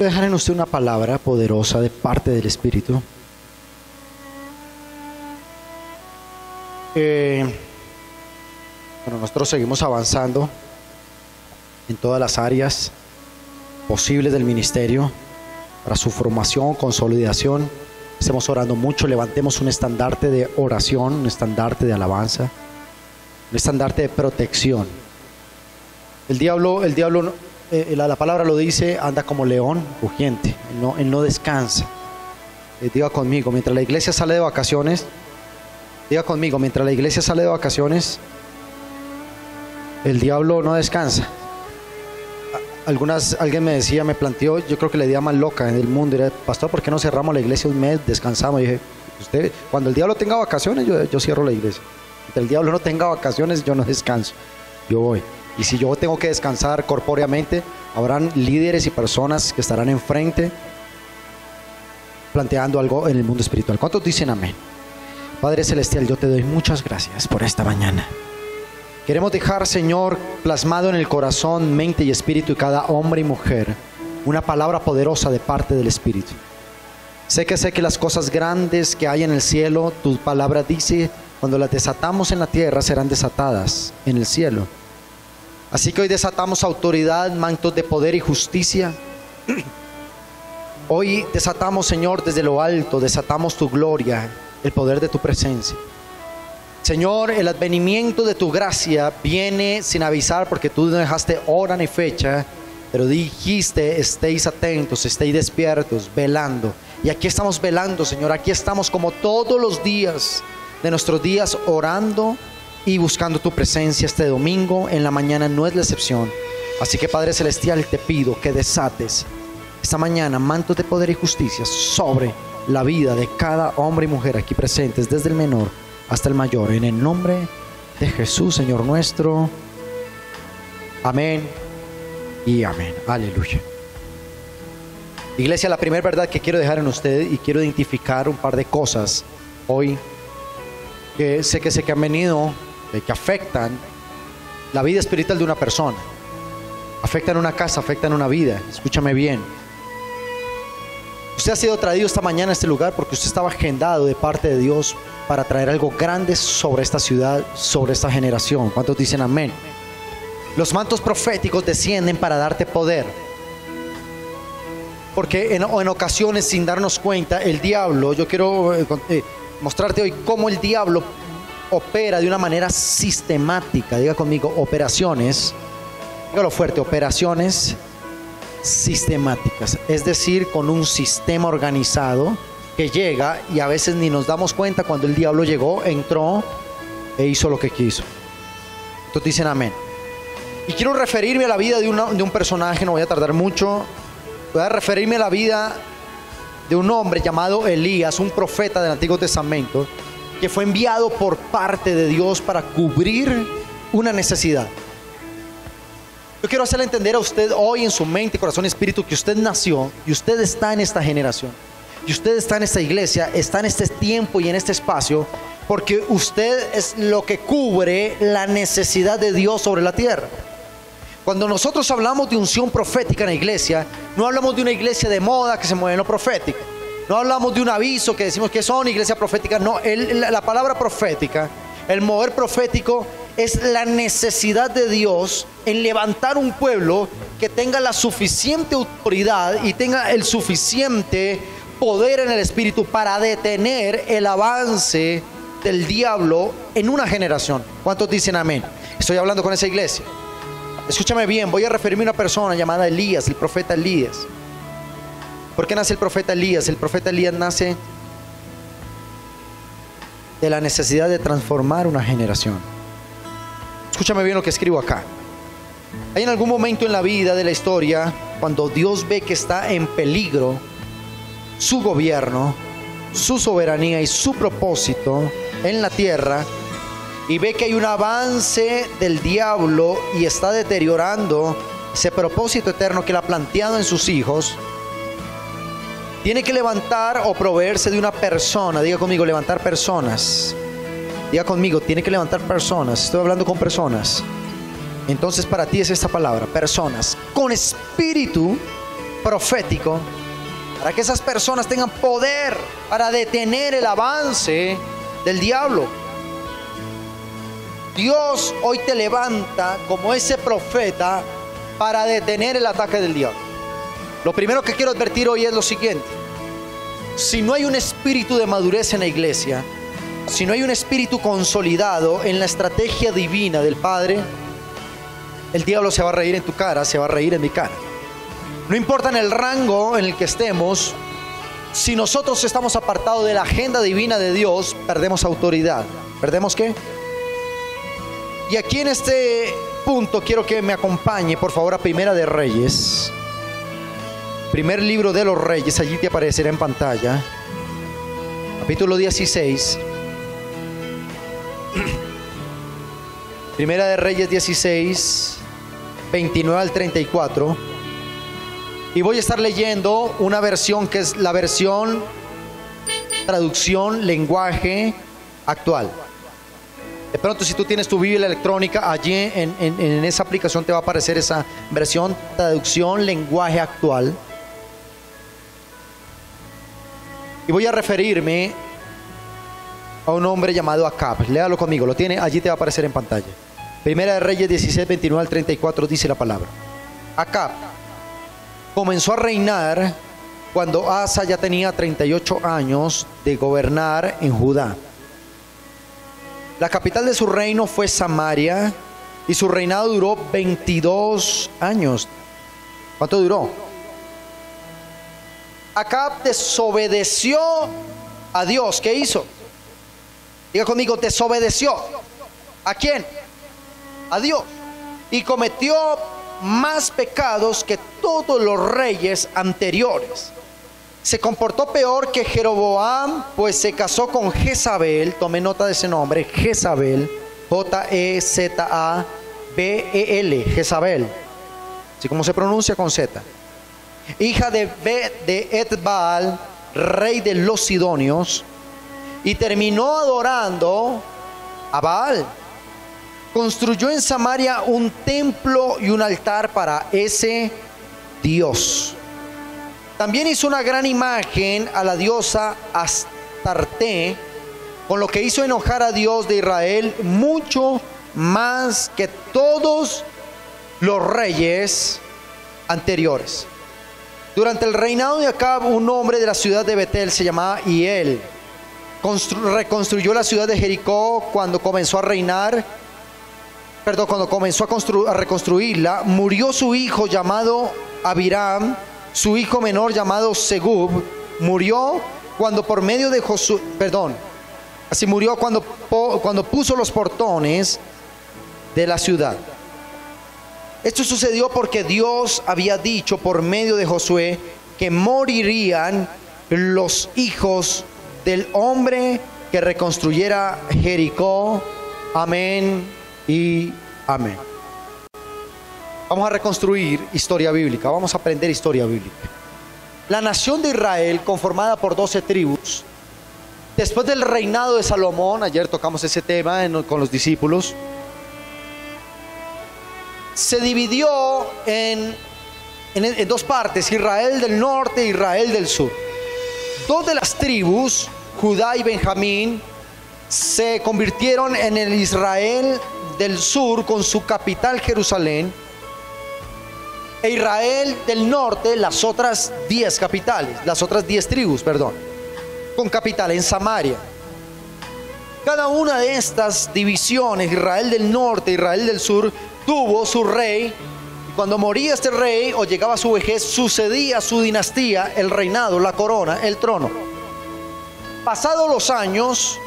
Quiero dejar en usted una palabra poderosa de parte del Espíritu. Bueno, nosotros seguimos avanzando en todas las áreas posibles del ministerio para su formación, consolidación. Estemos orando mucho, levantemos un estandarte de oración, un estandarte de alabanza, un estandarte de protección. El diablo, la palabra lo dice, anda como león rugiente, él no descansa. Diga conmigo, mientras la iglesia sale de vacaciones, el diablo no descansa. Alguien me decía, me planteó, yo creo que la idea más loca en el mundo era: pastor, ¿por qué no cerramos la iglesia un mes, descansamos? Y dije, usted, cuando el diablo tenga vacaciones, yo cierro la iglesia. Mientras el diablo no tenga vacaciones, yo no descanso, yo voy. Y si yo tengo que descansar corpóreamente, habrán líderes y personas que estarán enfrente planteando algo en el mundo espiritual. ¿Cuántos dicen amén? Padre Celestial, yo te doy muchas gracias por esta mañana. Queremos dejar, Señor, plasmado en el corazón, mente y espíritu de cada hombre y mujer una palabra poderosa de parte del Espíritu. Sé que las cosas grandes que hay en el cielo, tu palabra dice, cuando las desatamos en la tierra serán desatadas en el cielo. Así que hoy desatamos autoridad, mantos de poder y justicia. Hoy desatamos, Señor, desde lo alto, desatamos tu gloria, el poder de tu presencia. Señor, el advenimiento de tu gracia viene sin avisar, porque tú no dejaste hora ni fecha, pero dijiste: estéis atentos, estéis despiertos, velando. Y aquí estamos velando, Señor, aquí estamos como todos los días de nuestros días, orando y buscando tu presencia. Este domingo en la mañana no es la excepción. Así que, Padre Celestial, te pido que desates esta mañana mantos de poder y justicia sobre la vida de cada hombre y mujer aquí presentes, desde el menor hasta el mayor, en el nombre de Jesús, Señor nuestro. Amén y amén. Aleluya. Iglesia, la primera verdad que quiero dejar en usted, y quiero identificar un par de cosas hoy que sé que han venido, que afectan la vida espiritual de una persona, afectan una casa, afectan una vida. Escúchame bien. Usted ha sido traído esta mañana a este lugar porque usted estaba agendado de parte de Dios para traer algo grande sobre esta ciudad, sobre esta generación. ¿Cuántos dicen amén? Los mantos proféticos descienden para darte poder, porque en ocasiones, sin darnos cuenta, el diablo, yo quiero mostrarte hoy cómo el diablo opera de una manera sistemática. Diga conmigo, operaciones, dígalo fuerte, operaciones sistemáticas, es decir, con un sistema organizado que llega y a veces ni nos damos cuenta cuando el diablo llegó, entró e hizo lo que quiso. Entonces dicen amén. Y quiero referirme a la vida de un personaje, no voy a tardar mucho. Voy a referirme a la vida de un hombre llamado Elías, un profeta del Antiguo Testamento, que fue enviado por parte de Dios para cubrir una necesidad. Yo quiero hacerle entender a usted hoy, en su mente, corazón y espíritu, que usted nació y usted está en esta generación, y usted está en esta iglesia, está en este tiempo y en este espacio, porque usted es lo que cubre la necesidad de Dios sobre la tierra. Cuando nosotros hablamos de unción profética en la iglesia, no hablamos de una iglesia de moda que se mueve en lo profético, no hablamos de un aviso que decimos que son iglesia profética. No, la palabra profética, el mover profético, es la necesidad de Dios en levantar un pueblo que tenga la suficiente autoridad y tenga el suficiente poder en el espíritu para detener el avance del diablo en una generación. ¿Cuántos dicen amén? Estoy hablando con esa iglesia. Escúchame bien, voy a referirme a una persona llamada Elías, el profeta Elías. ¿Por qué nace el profeta Elías? El profeta Elías nace de la necesidad de transformar una generación. Escúchame bien lo que escribo acá. Hay en algún momento en la vida de la historia, cuando Dios ve que está en peligro su gobierno, su soberanía y su propósito en la tierra, y ve que hay un avance del diablo y está deteriorando ese propósito eterno que él ha planteado en sus hijos, tiene que levantar o proveerse de una persona. Diga conmigo, levantar personas. Diga conmigo, tiene que levantar personas. Estoy hablando con personas. Entonces para ti es esta palabra: personas con espíritu profético, para que esas personas tengan poder para detener el avance del diablo. Dios hoy te levanta como ese profeta para detener el ataque del diablo. Lo primero que quiero advertir hoy es lo siguiente: si no hay un espíritu de madurez en la iglesia, si no hay un espíritu consolidado en la estrategia divina del Padre, el diablo se va a reír en tu cara, se va a reír en mi cara. No importa en el rango en el que estemos, si nosotros estamos apartados de la agenda divina de Dios, perdemos autoridad. ¿Perdemos qué? Y aquí en este punto quiero que me acompañe, por favor, a Primera de Reyes. Primer libro de los Reyes, allí te aparecerá en pantalla. Capítulo 16. Primera de Reyes 16, 29 al 34. Y voy a estar leyendo una versión que es la versión traducción lenguaje actual. De pronto, si tú tienes tu Biblia electrónica, allí en esa aplicación te va a aparecer esa versión traducción lenguaje actual. Y voy a referirme a un hombre llamado Acab. Léalo conmigo, lo tiene, allí te va a aparecer en pantalla. Primera de Reyes 16, 29 al 34 dice la palabra. Acab comenzó a reinar cuando Asa ya tenía 38 años de gobernar en Judá. La capital de su reino fue Samaria y su reinado duró 22 años. ¿Cuánto duró? Acab desobedeció a Dios. ¿Qué hizo? Diga conmigo, desobedeció. ¿A quién? A Dios. Y cometió más pecados que todos los reyes anteriores. Se comportó peor que Jeroboam, pues se casó con Jezabel. Tome nota de ese nombre, Jezabel, J-E-Z-A-B-E-L, Jezabel, así como se pronuncia con Z, hija de Etbaal, rey de los Sidonios, y terminó adorando a Baal. Construyó en Samaria un templo y un altar para ese Dios. También hizo una gran imagen a la diosa Astarte, con lo que hizo enojar a Dios de Israel mucho más que todos los reyes anteriores. Durante el reinado de Acab, un hombre de la ciudad de Betel se llamaba Hiel reconstruyó la ciudad de Jericó cuando comenzó a reinar. Cuando comenzó a reconstruirla, murió su hijo llamado Abiram. Su hijo menor llamado Segub murió cuando por medio de Josué, así murió cuando puso los portones de la ciudad. Esto sucedió porque Dios había dicho por medio de Josué que morirían los hijos del hombre que reconstruyera Jericó. Amén y amén. Vamos a reconstruir historia bíblica, vamos a aprender historia bíblica. La nación de Israel, conformada por 12 tribus, después del reinado de Salomón, ayer tocamos ese tema con los discípulos, se dividió en dos partes, Israel del norte e Israel del sur. Dos de las tribus, Judá y Benjamín, se convirtieron en el Israel del sur con su capital Jerusalén, e Israel del norte, las otras 10 tribus, con capital en Samaria. Cada una de estas divisiones, Israel del norte, Israel del sur, tuvo su rey, y cuando moría este rey o llegaba a su vejez, sucedía su dinastía, el reinado, la corona, el trono. Pasados los años,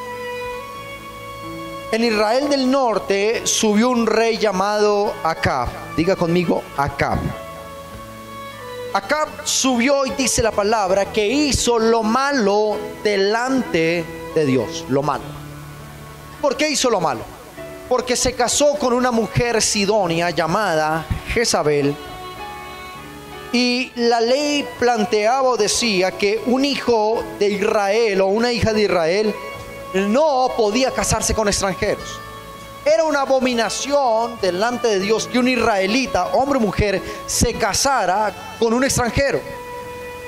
en Israel del norte subió un rey llamado Acab. Diga conmigo, Acab. Acab subió y dice la palabra que hizo lo malo delante de Dios, lo malo. ¿Por qué hizo lo malo? Porque se casó con una mujer sidonia llamada Jezabel, y la ley planteaba o decía que un hijo de Israel o una hija de Israel no podía casarse con extranjeros. Era una abominación delante de Dios que un israelita, hombre o mujer, se casara con un extranjero.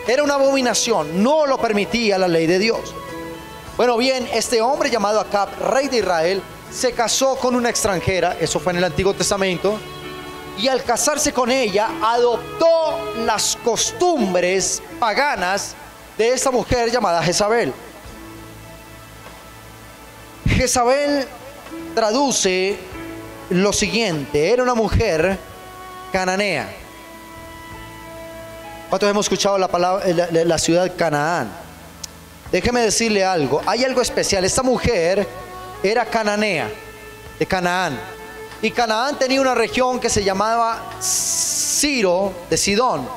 Era una abominación, no lo permitía la ley de Dios. Bueno, bien, este hombre llamado Acab, rey de Israel, se casó con una extranjera, eso fue en el Antiguo Testamento, y al casarse con ella, adoptó las costumbres paganas de esta mujer llamada Jezabel. Jezabel traduce lo siguiente: era una mujer cananea. ¿Cuántos hemos escuchado la palabra, la ciudad Canaán? Déjeme decirle algo, hay algo especial. Esta mujer era cananea, de Canaán. Y Canaán tenía una región que se llamaba Ciro de Sidón.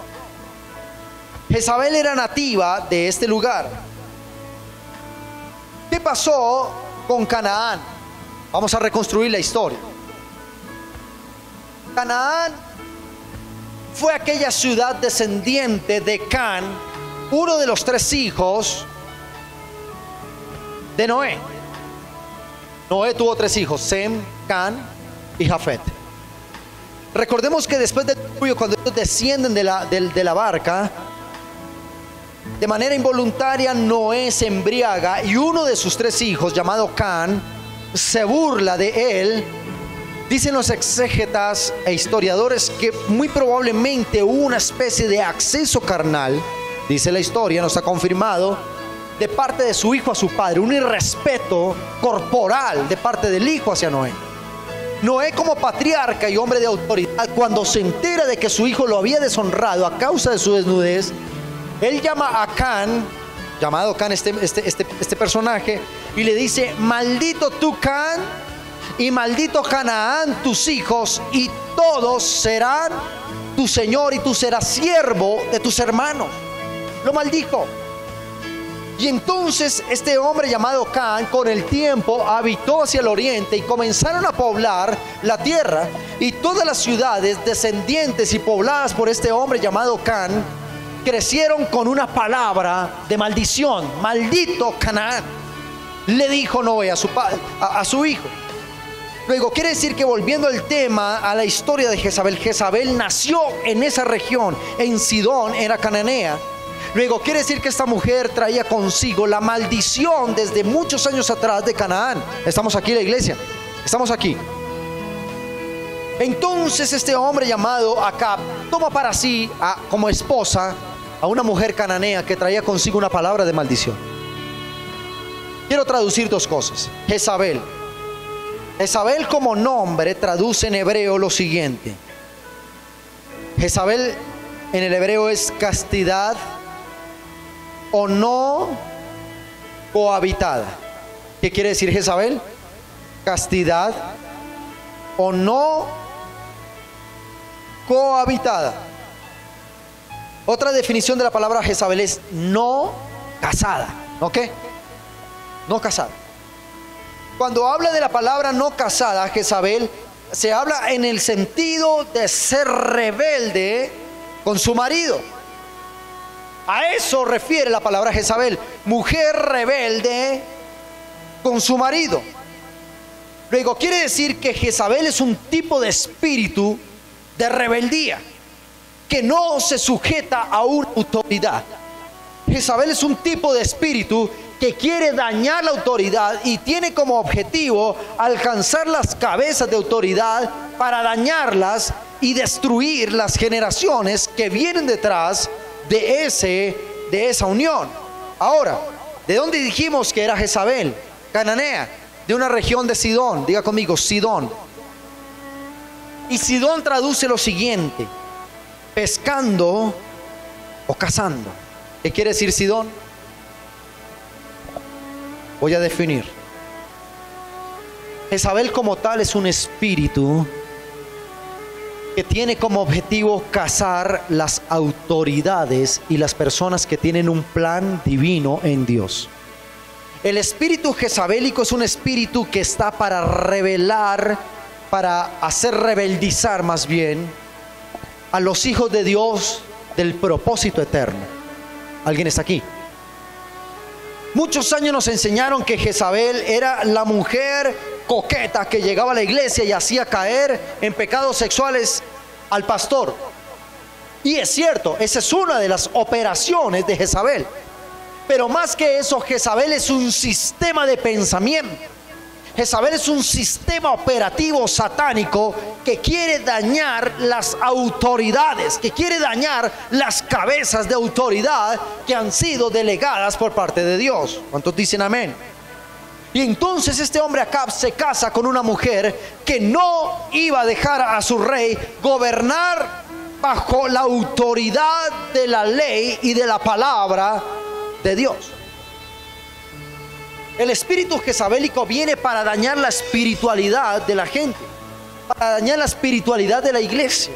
Jezabel era nativa de este lugar. ¿Qué pasó con Canaán? Vamos a reconstruir la historia. Canaán fue aquella ciudad descendiente de Can, uno de los 3 hijos de Noé. Noé tuvo 3 hijos, Sem, Can y Jafet. Recordemos que después del diluvio, cuando ellos descienden de la barca, de manera involuntaria Noé se embriaga y uno de sus 3 hijos, llamado Can, se burla de él. Dicen los exégetas e historiadores que muy probablemente hubo una especie de acceso carnal, dice la historia, no está confirmado, de parte de su hijo a su padre, un irrespeto corporal de parte del hijo hacia Noé. Noé, como patriarca y hombre de autoridad, cuando se entera de que su hijo lo había deshonrado a causa de su desnudez, él llama a Can, llamado Can este personaje, y le dice: maldito tú, Can, y maldito Canaán, tus hijos, y todos serán tu señor, y tú serás siervo de tus hermanos. Lo maldijo. Y entonces este hombre llamado Can, con el tiempo habitó hacia el oriente y comenzaron a poblar la tierra, y todas las ciudades descendientes y pobladas por este hombre llamado Can crecieron con una palabra de maldición. Maldito Canaán, le dijo Noé a su hijo. Luego quiere decir que, volviendo al tema, a la historia de Jezabel, Jezabel nació en esa región, en Sidón, era cananea. Luego quiere decir que esta mujer traía consigo la maldición desde muchos años atrás de Canaán. Estamos aquí, la iglesia, estamos aquí. Entonces este hombre llamado Acab toma para sí como esposa a una mujer cananea que traía consigo una palabra de maldición. Quiero traducir 2 cosas. Jezabel como nombre traduce en hebreo lo siguiente. Jezabel en el hebreo es castidad o no cohabitada. ¿Qué quiere decir Jezabel? Castidad o no cohabitada. Otra definición de la palabra Jezabel es no casada. ¿No qué? No casada. Cuando habla de la palabra no casada, Jezabel, se habla en el sentido de ser rebelde con su marido. A eso refiere la palabra Jezabel, mujer rebelde con su marido. Luego quiere decir que Jezabel es un tipo de espíritu de rebeldía que no se sujeta a una autoridad. Jezabel es un tipo de espíritu que quiere dañar la autoridad y tiene como objetivo alcanzar las cabezas de autoridad para dañarlas y destruir las generaciones que vienen detrás de esa unión. Ahora, ¿de dónde dijimos que era Jezabel? Cananea, de una región de Sidón. Diga conmigo, Sidón. Y Sidón traduce lo siguiente: pescando o cazando. ¿Qué quiere decir Sidón? Voy a definir. Jezabel como tal es un espíritu que tiene como objetivo cazar las autoridades y las personas que tienen un plan divino en Dios. El espíritu jezabélico es un espíritu que está para revelar, para hacer rebeldizar más bien a los hijos de Dios del propósito eterno. ¿Alguien está aquí? Muchos años nos enseñaron que Jezabel era la mujer coqueta que llegaba a la iglesia y hacía caer en pecados sexuales al pastor. Y es cierto, esa es una de las operaciones de Jezabel. Pero más que eso, Jezabel es un sistema de pensamiento. Jezabel es un sistema operativo satánico que quiere dañar las autoridades, que quiere dañar las cabezas de autoridad que han sido delegadas por parte de Dios. ¿Cuántos dicen amén? Y entonces este hombre Acab se casa con una mujer que no iba a dejar a su rey gobernar bajo la autoridad de la ley y de la palabra de Dios. El espíritu jezabélico viene para dañar la espiritualidad de la gente, para dañar la espiritualidad de la iglesia,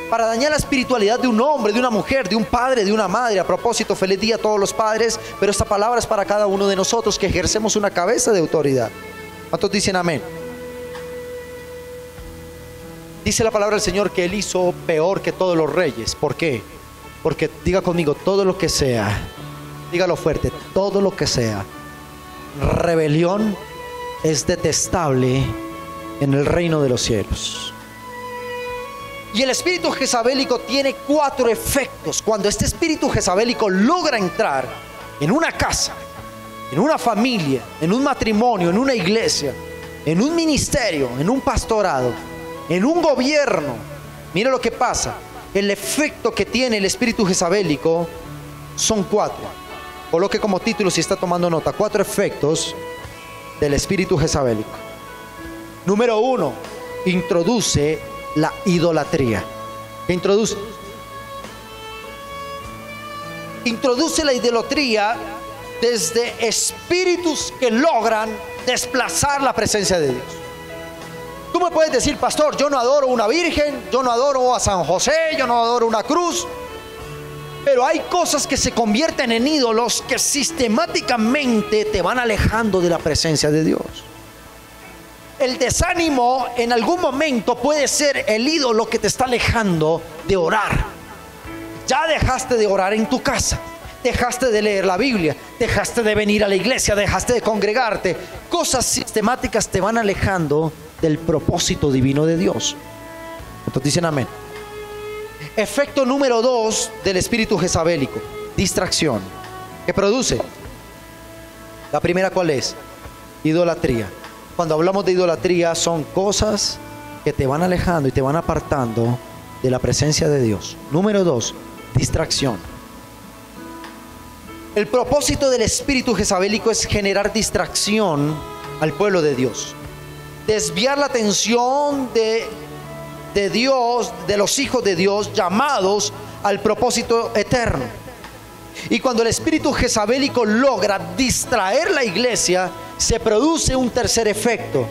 para dañar la espiritualidad de un hombre, de una mujer, de un padre, de una madre. A propósito, feliz día a todos los padres, pero esta palabra es para cada uno de nosotros que ejercemos una cabeza de autoridad. ¿Cuántos dicen amén? Dice la palabra del Señor que Él hizo peor que todos los reyes. ¿Por qué? Porque, diga conmigo, todo lo que sea, dígalo fuerte, todo lo que sea rebelión es detestable en el reino de los cielos. Y el espíritu jezabélico tiene 4 efectos. Cuando este espíritu jezabélico logra entrar en una casa, en una familia, en un matrimonio, en una iglesia, en un ministerio, en un pastorado, en un gobierno, mire lo que pasa. El efecto que tiene el espíritu jezabélico son 4. Coloque como título, si está tomando nota, 4 efectos del espíritu jezabélico. Número 1, introduce la idolatría. ¿Qué introduce? Introduce la idolatría desde espíritus que logran desplazar la presencia de Dios. Tú me puedes decir, pastor, yo no adoro una virgen, yo no adoro a San José, yo no adoro una cruz. Pero hay cosas que se convierten en ídolos que sistemáticamente te van alejando de la presencia de Dios. El desánimo en algún momento puede ser el ídolo que te está alejando de orar. Ya dejaste de orar en tu casa, dejaste de leer la Biblia, dejaste de venir a la iglesia, dejaste de congregarte. Cosas sistemáticas te van alejando del propósito divino de Dios. Entonces dicen amén. Efecto número 2 del espíritu jezabélico: distracción. ¿Qué produce? La primera, ¿cuál es? Idolatría. Cuando hablamos de idolatría, son cosas que te van alejando y te van apartando de la presencia de Dios. Número 2, distracción. El propósito del espíritu jezabélico es generar distracción al pueblo de Dios, desviar la atención de Dios, de los hijos de Dios llamados al propósito eterno. Y cuando el espíritu jezabélico logra distraer la iglesia, se produce un tercer efecto,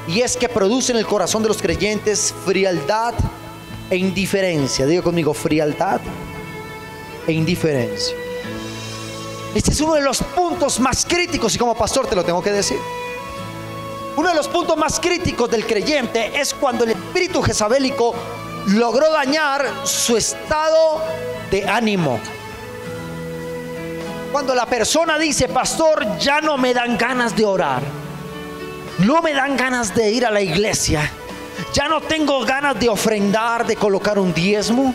y es que produce en el corazón de los creyentes frialdad e indiferencia. Diga conmigo, frialdad e indiferencia. Este es uno de los puntos más críticos, y como pastor te lo tengo que decir. Uno de los puntos más críticos del creyente es cuando el espíritu jezabélico logró dañar su estado de ánimo. Cuando la persona dice, pastor, ya no me dan ganas de orar, no me dan ganas de ir a la iglesia, ya no tengo ganas de ofrendar, de colocar un diezmo,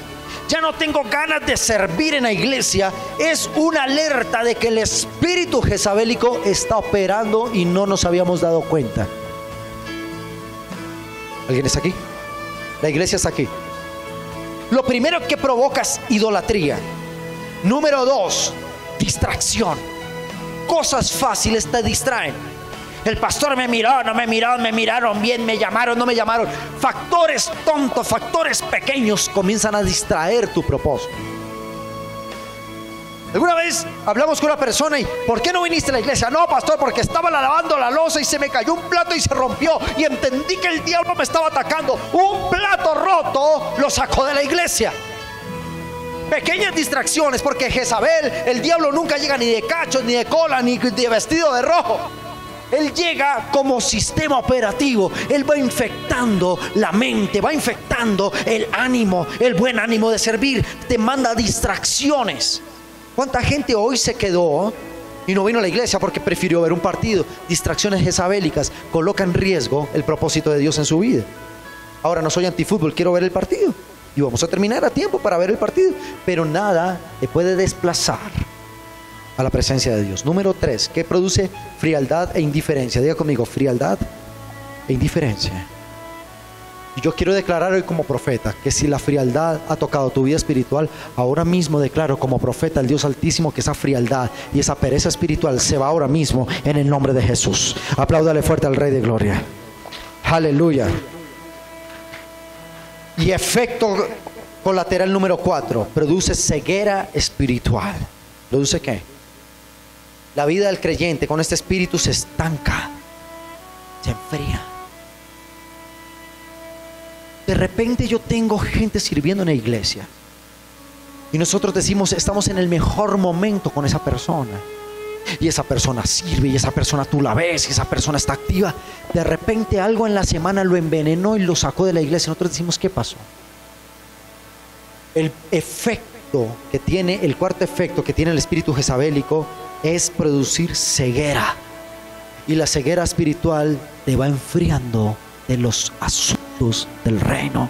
ya no tengo ganas de servir en la iglesia, es una alerta de que el espíritu jezabélico está operando y no nos habíamos dado cuenta. ¿Alguien está aquí? La iglesia está aquí. Lo primero que provoca es idolatría. Número 2, distracción. Cosas fáciles te distraen. El pastor me miró, no me miró, me miraron bien, me llamaron, no me llamaron. Factores tontos, factores pequeños comienzan a distraer tu propósito. Alguna vez hablamos con una persona y ¿por qué no viniste a la iglesia? No, pastor, porque estaba lavando la loza y se me cayó un plato y se rompió, y entendí que el diablo me estaba atacando. Un plato roto lo sacó de la iglesia. Pequeñas distracciones, porque Jezabel, el diablo nunca llega ni de cachos, ni de cola, ni de vestido de rojo. Él llega como sistema operativo. Él va infectando la mente, va infectando el ánimo, el buen ánimo de servir. Te manda distracciones. ¿Cuánta gente hoy se quedó y no vino a la iglesia porque prefirió ver un partido? Distracciones jezabélicas colocan en riesgo el propósito de Dios en su vida. Ahora, no soy antifútbol, quiero ver el partido. y vamos a terminar a tiempo para ver el partido, pero nada te puede desplazar a la presencia de Dios. Número 3, ¿qué produce frialdad e indiferencia? Diga conmigo, frialdad e indiferencia. Y yo quiero declarar hoy como profeta que si la frialdad ha tocado tu vida espiritual, ahora mismo declaro como profeta al Dios Altísimo que esa frialdad y esa pereza espiritual se va ahora mismo en el nombre de Jesús. Apláudale fuerte al Rey de Gloria. Aleluya. Y efecto colateral número 4, produce ceguera espiritual. ¿Produce qué? La vida del creyente con este espíritu se estanca, se enfría. De repente yo tengo gente sirviendo en la iglesia y nosotros decimos, estamos en el mejor momento con esa persona. Y esa persona sirve, y esa persona tú la ves, y esa persona está activa. De repente algo en la semana lo envenenó y lo sacó de la iglesia. Nosotros decimos, ¿qué pasó? El efecto que tiene, el cuarto efecto que tiene el espíritu jezabélico es producir ceguera. Y la ceguera espiritual te va enfriando de los asuntos del reino.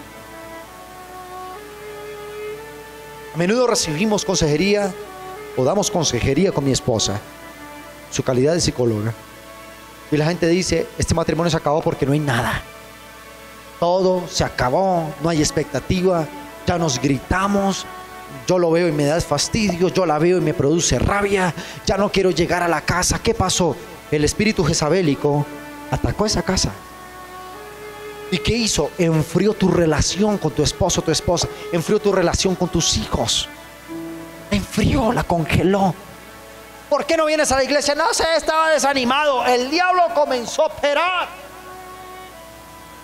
A menudo recibimos consejería o damos consejería con mi esposa, su calidad de psicóloga, y la gente dice, este matrimonio se acabó porque no hay nada, todo se acabó, no hay expectativa, ya nos gritamos, yo lo veo y me da fastidio, yo la veo y me produce rabia, ya no quiero llegar a la casa. ¿Qué pasó? El espíritu jezabélico atacó esa casa. ¿Y qué hizo? Enfrió tu relación con tu esposo, tu esposa, enfrió tu relación con tus hijos, enfrió, la congeló. ¿Por qué no vienes a la iglesia? No sé, estaba desanimado. El diablo comenzó a operar.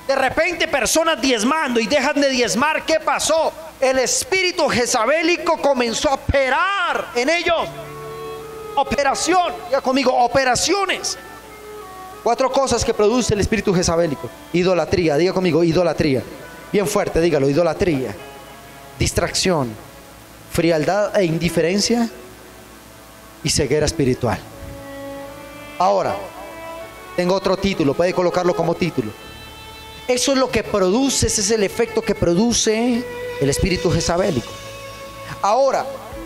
De repente personas diezmando y dejan de diezmar. ¿Qué pasó? El espíritu jezabélico comenzó a operar en ellos. Operación, ya conmigo, operaciones. 4 cosas que produce el espíritu jezabélico. Idolatría, diga conmigo, idolatría. Bien fuerte, dígalo, idolatría. Distracción, frialdad e indiferencia y ceguera espiritual. Ahora, tengo otro título, puede colocarlo como título. Eso es lo que produce, ese es el efecto que produce el espíritu jezabélico. Ahora,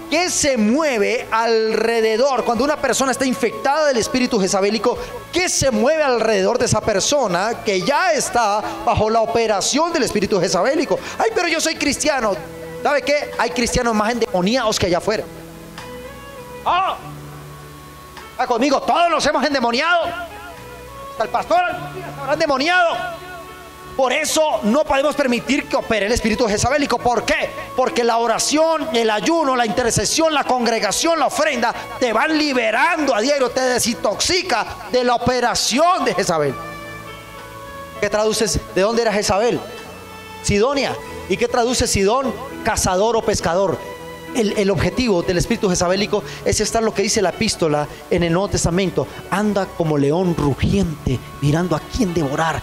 ¿qué se mueve alrededor? Cuando una persona está infectada del espíritu jezabélico, ¿qué se mueve alrededor de esa persona que ya está bajo la operación del espíritu jezabélico? Ay, pero yo soy cristiano. ¿Sabe qué? Hay cristianos más endemoniados que allá afuera. ¿Está conmigo? Todos nos hemos endemoniado. Hasta el pastor habrá endemoniado. Por eso no podemos permitir que opere el espíritu jezabélico. ¿Por qué? Porque la oración, el ayuno, la intercesión, la congregación, la ofrenda te van liberando a diario, te desintoxica de la operación de Jezabel. ¿Qué traduces? ¿De dónde era Jezabel? Sidonia. ¿Y qué traduce Sidón? Cazador o pescador. El objetivo del espíritu jezabélico es estar, lo que dice la epístola en el Nuevo Testamento, anda como león rugiente mirando a quién devorar.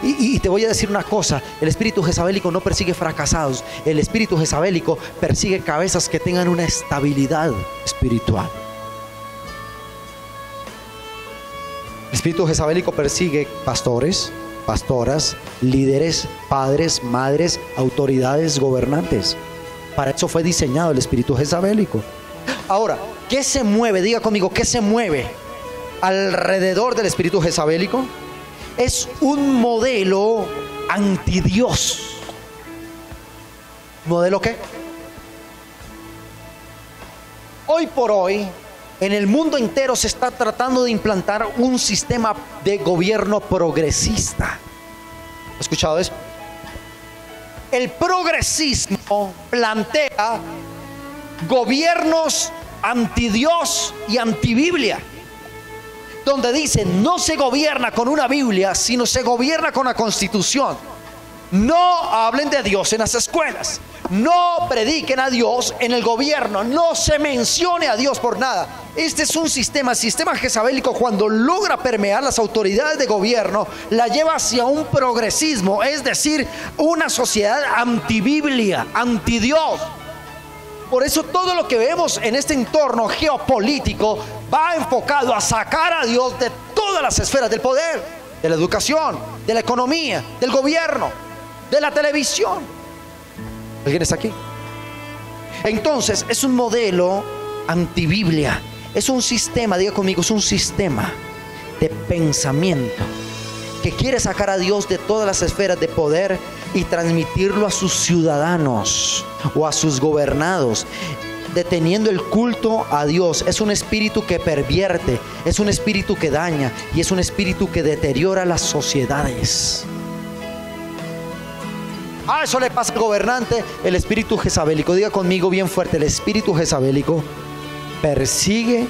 Y te voy a decir una cosa, el espíritu jezabélico no persigue fracasados, el espíritu jezabélico persigue cabezas que tengan una estabilidad espiritual. El espíritu jezabélico persigue pastores, pastoras, líderes, padres, madres, autoridades, gobernantes. Para eso fue diseñado el espíritu jezabélico. Ahora, ¿qué se mueve? Diga conmigo, ¿qué se mueve alrededor del espíritu jezabélico? Es un modelo antidios. ¿Modelo qué? Hoy por hoy, en el mundo entero se está tratando de implantar un sistema de gobierno progresista. ¿Has escuchado eso? El progresismo plantea gobiernos antidios y antibiblia, donde dicen no se gobierna con una Biblia, sino se gobierna con la Constitución. No hablen de Dios en las escuelas, no prediquen a Dios en el gobierno, no se mencione a Dios por nada. Este es un sistema jezabélico, cuando logra permear las autoridades de gobierno, la lleva hacia un progresismo, es decir, una sociedad antibiblia, antidios. Por eso todo lo que vemos en este entorno geopolítico va enfocado a sacar a Dios de todas las esferas del poder, de la educación, de la economía, del gobierno, de la televisión. ¿Alguien está aquí? Entonces es un modelo antibiblia. Es un sistema, diga conmigo, es un sistema de pensamiento que quiere sacar a Dios de todas las esferas de poder y transmitirlo a sus ciudadanos o a sus gobernados, deteniendo el culto a Dios. Es un espíritu que pervierte, es un espíritu que daña y es un espíritu que deteriora las sociedades. Eso le pasa al gobernante, el espíritu jezabélico. Diga conmigo bien fuerte: el espíritu jezabélico persigue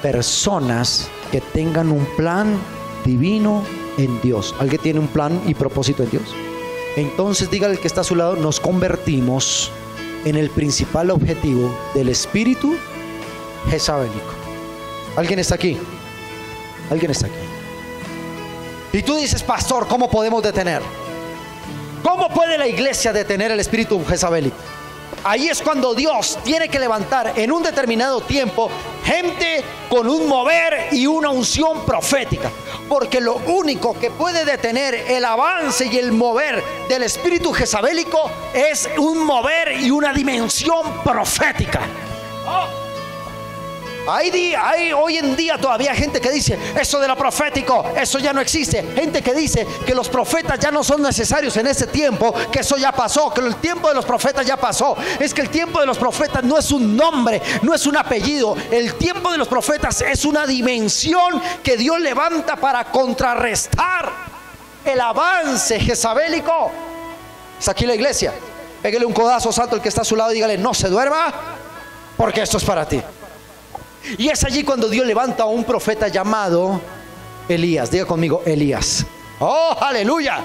personas que tengan un plan divino en Dios. ¿Alguien tiene un plan y propósito en Dios? Entonces dígale al que está a su lado: nos convertimos en el principal objetivo del espíritu jezabélico. ¿Alguien está aquí? ¿Alguien está aquí? Y tú dices: pastor, ¿cómo podemos detener? ¿Cómo puede la iglesia detener el espíritu jezabélico? Ahí es cuando Dios tiene que levantar en un determinado tiempo gente con un mover y una unción profética. Porque lo único que puede detener el avance y el mover del espíritu jezabélico es un mover y una dimensión profética. Hay hoy en día todavía gente que dice: eso de lo profético, eso ya no existe. Gente que dice que los profetas ya no son necesarios en este tiempo, que eso ya pasó, que el tiempo de los profetas ya pasó. Es que el tiempo de los profetas no es un nombre, no es un apellido. El tiempo de los profetas es una dimensión que Dios levanta para contrarrestar el avance jezabélico. ¿Está aquí la iglesia? Pégale un codazo santo al que está a su lado y dígale: no se duerma, porque esto es para ti. Y es allí cuando Dios levanta a un profeta llamado Elías. Diga conmigo: Elías. ¡Oh, aleluya!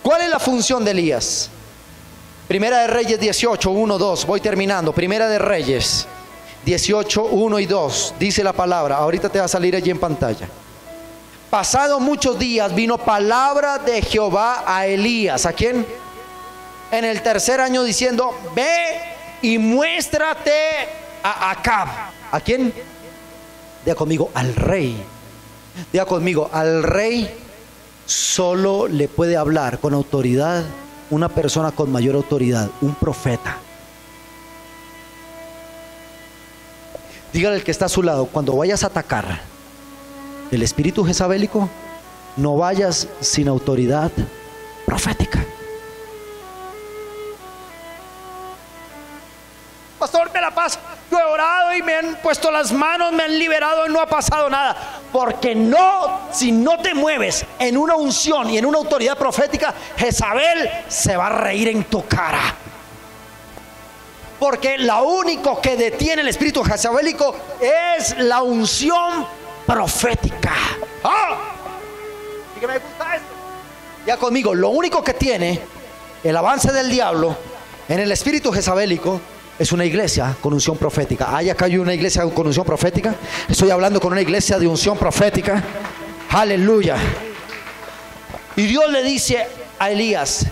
¿Cuál es la función de Elías? Primera de Reyes 18, 1, 2. Voy terminando. Primera de Reyes 18, 1 y 2. Dice la palabra. Ahorita te va a salir allí en pantalla. Pasado muchos días vino palabra de Jehová a Elías. ¿A quién? En el tercer año, diciendo: ve y muéstrate a Acab. ¿A quién? Diga conmigo: al rey. Diga conmigo: al rey solo le puede hablar con autoridad una persona con mayor autoridad, un profeta. Dígale al que está a su lado: cuando vayas a atacar el espíritu jezabélico, no vayas sin autoridad profética. Pastor, me la paso, yo he orado y me han puesto las manos, me han liberado y no ha pasado nada. Porque no, si no te mueves en una unción y en una autoridad profética, Jezabel se va a reír en tu cara. Porque lo único que detiene el espíritu jezabélico es la unción profética. ¿Y que me gusta esto? Ya conmigo: lo único que tiene el avance del diablo en el espíritu jezabélico es una iglesia con unción profética. Acá hay una iglesia con unción profética. Estoy hablando con una iglesia de unción profética. Aleluya. Y Dios le dice a Elías: